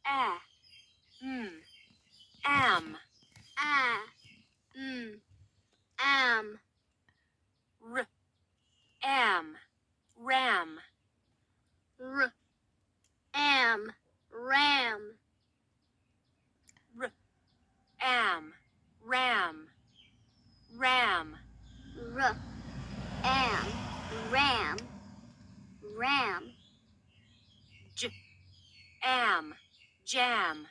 am, am, am, ram, am, ram, am, ram, ram, am, ram, ram, am, jam,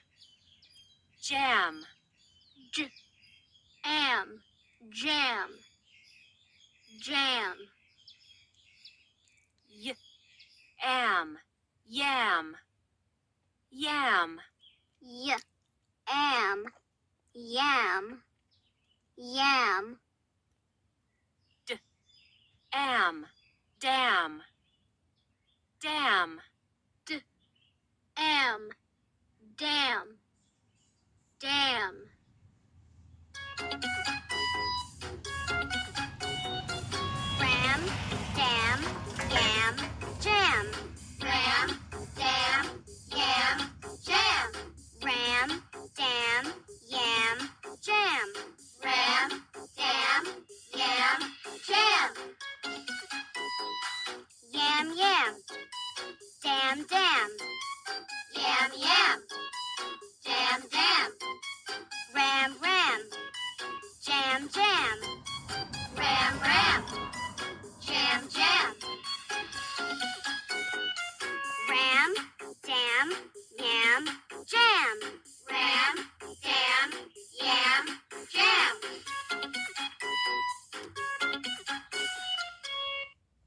jam, am, jam, jam, am, yam, yam, am, yam, yam, am, dam, dam, am, dam, dam. Ram, dam, yam, jam. Ram, dam, yam, jam. Ram, dam, yam, jam. Ram, dam, yam, jam. Yam, yam. Dam, dam. Yam, yam.